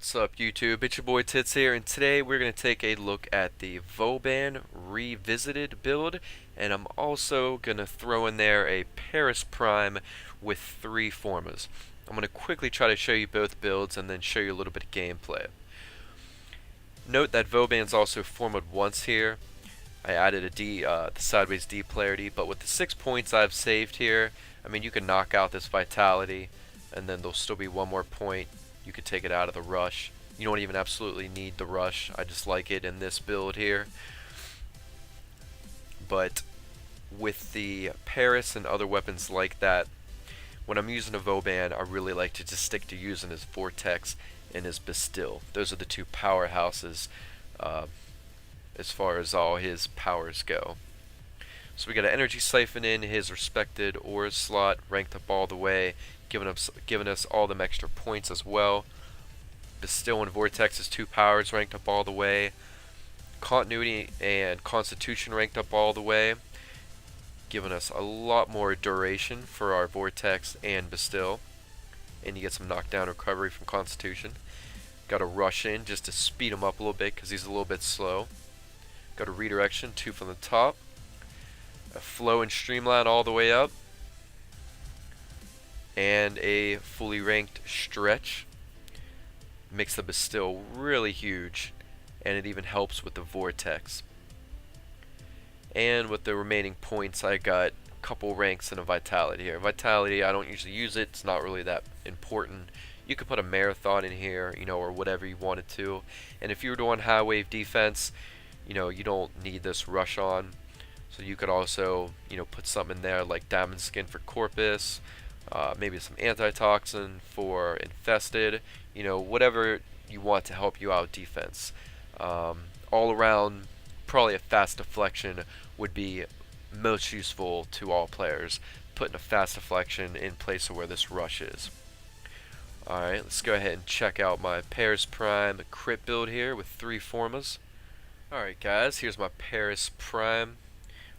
What's up YouTube, it's your boy Tits here, and today we're going to take a look at the Vauban Revisited build, and I'm also going to throw in there a Paris Prime with 3Formas. I'm going to quickly try to show you both builds and then show you a little bit of gameplay. Note that Vauban's also formed once here. I added the sideways D polarity, but with the 6 points I've saved here, I mean you can knock out this vitality, and then there'll still be one more point. You could take it out of the rush. You don't even absolutely need the rush. I just like it in this build here. But with the Paris and other weapons like that, when I'm using a Vauban, I really like to just stick to using his Vortex and his Bastille. Those are the two powerhouses as far as all his powers go. So we got an Energy Siphon in his respected ore slot, ranked up all the way, giving us all them extra points as well. Bastille and Vortex's two powers ranked up all the way. Continuity and Constitution ranked up all the way, giving us a lot more duration for our Vortex and Bastille. And you get some knockdown recovery from Constitution. Got a rush in just to speed him up a little bit because he's a little bit slow. Got a redirection, 2 from the top. A flow and streamline all the way up. And a fully ranked stretch. Makes the Bastille really huge, and it even helps with the Vortex. And with the remaining points, I got a couple ranks and a Vitality here. Vitality, I don't usually use it, it's not really that important. You could put a Marathon in here, or whatever you wanted to. And if you were doing high wave defense, you don't need this rush on. So you could also, put something in there like Diamond Skin for Corpus, maybe some antitoxin for Infested, whatever you want to help you out defense. All around, probably a fast deflection would be most useful to all players, putting a fast deflection in place of where this rush is. Alright, let's go ahead and check out my Paris Prime crit build here with 3Formas. Alright guys, here's my Paris Prime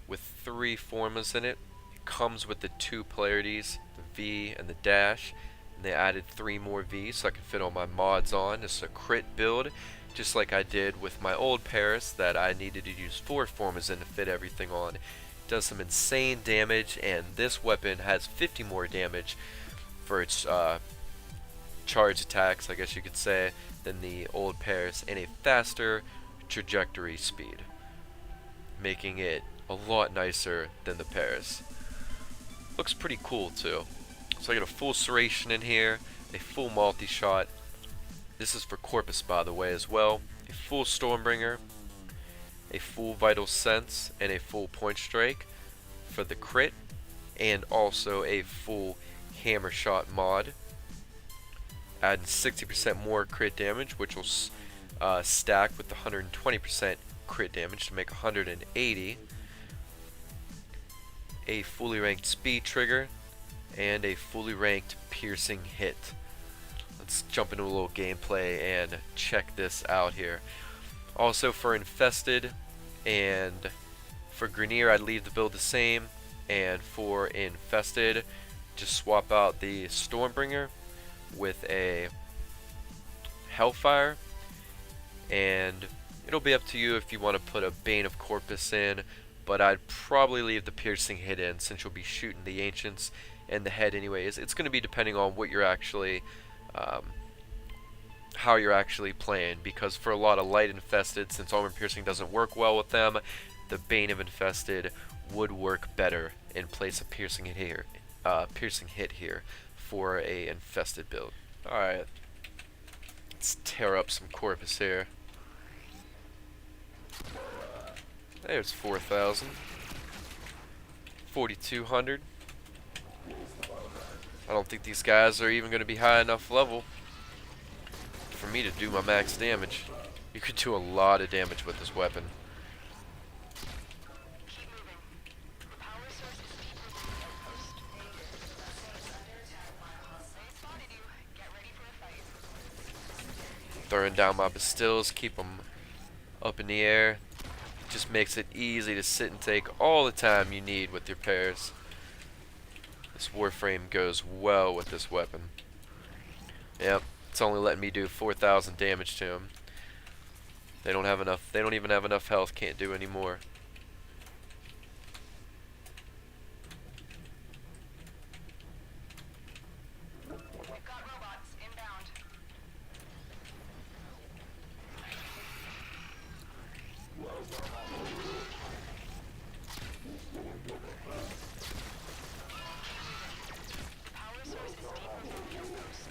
with 3Formas in it. It comes with the 2 polarities, the V and the dash, and they added 3 more V's so I can fit all my mods on. It's a crit build, just like I did with my old Paris that I needed to use 4Formas in to fit everything on. It does some insane damage, and this weapon has 50 more damage for its charge attacks, I guess you could say, than the old Paris, and a faster trajectory speed, making it a lot nicer than the Paris. Looks pretty cool too. So I got a full Serration in here, a full multi-shot. This is for Corpus, by the way, as well. A full Stormbringer, a full Vital Sense, and a full Point Strike for the crit, and also a full Hammer Shot mod. Adding 60% more crit damage, which will stack with the 120% crit damage to make 180. A fully ranked speed trigger, and a fully ranked piercing hit. Let's jump into a little gameplay and check this out here. Also for Infested and for Grenier, I'd leave the build the same, and for Infested, just swap out the Stormbringer with a Hellfire, and it'll be up to you if you want to put a Bane of Corpus in, but I'd probably leave the piercing hit in since you'll be shooting the Ancients and the head anyways. It's going to be depending on what you're actually, how you're actually playing, because for a lot of light Infested, since armor piercing doesn't work well with them, the Bane of Infested would work better in place of piercing hit here, for a Infested build. Alright, let's tear up some Corpus here. There's 4,000. 4,200. I don't think these guys are even going to be high enough level for me to do my max damage. You could do a lot of damage with this weapon. Throwing down my Bastilles, keep them up in the air. Just makes it easy to sit and take all the time you need with your pairs. This Warframe goes well with this weapon. Yep, It's only letting me do 4,000 damage to him. They don't have enough. They don't even have enough health. Can't do any more. We've got robots inbound. Power source is deep within the outpost.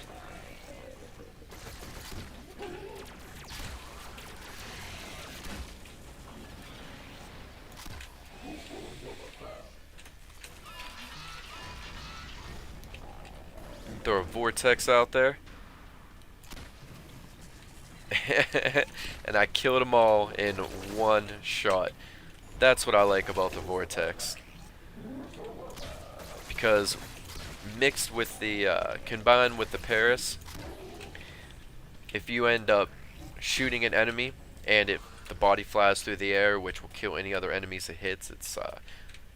Throw a vortex out there. And I killed them all in one shot. That's what I like about the vortex. Because mixed with the, combined with the Paris, if you end up shooting an enemy and the body flies through the air, which will kill any other enemies it hits, it's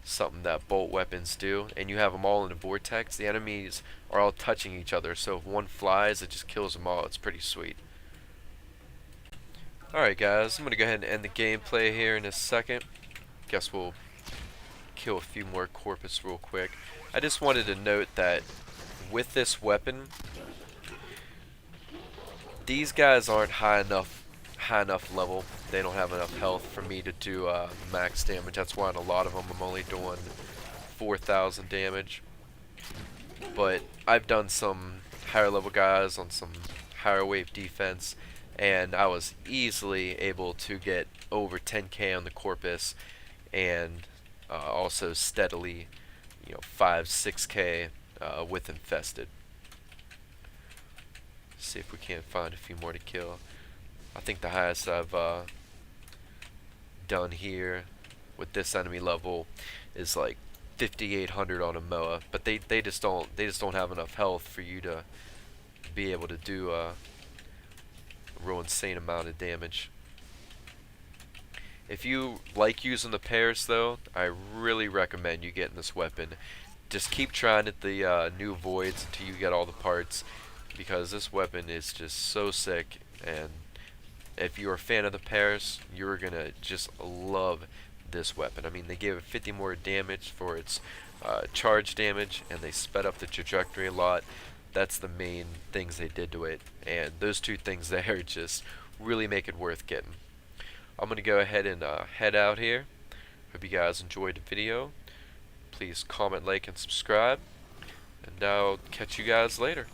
something that bolt weapons do, and you have them all in a vortex, the enemies are all touching each other, so if one flies, it just kills them all. It's pretty sweet. Alright guys, I'm going to go ahead and end the gameplay here in a second. Guess we'll kill a few more corpus real quick. I just wanted to note that with this weapon, these guys aren't high enough level. They don't have enough health for me to do max damage. That's why on a lot of them I'm only doing 4,000 damage. But I've done some higher level guys on some higher wave defense, and I was easily able to get over 10k on the corpus, and also steadily, 5-6k with infested. See if we can't find a few more to kill. I think the highest I've done here with this enemy level is like 5,800 on a Moa, but they just don't have enough health for you to be able to do a real insane amount of damage. If you like using the Paris though, I really recommend you getting this weapon. Just keep trying at the new voids until you get all the parts, because this weapon is just so sick, and if you're a fan of the Paris, you're gonna just love this weapon. I mean, they gave it 50 more damage for its charge damage, and they sped up the trajectory a lot. That's the main things they did to it, and those two things there just really make it worth getting. I'm gonna go ahead and head out here. Hope you guys enjoyed the video. Please comment, like, and subscribe, and I'll catch you guys later.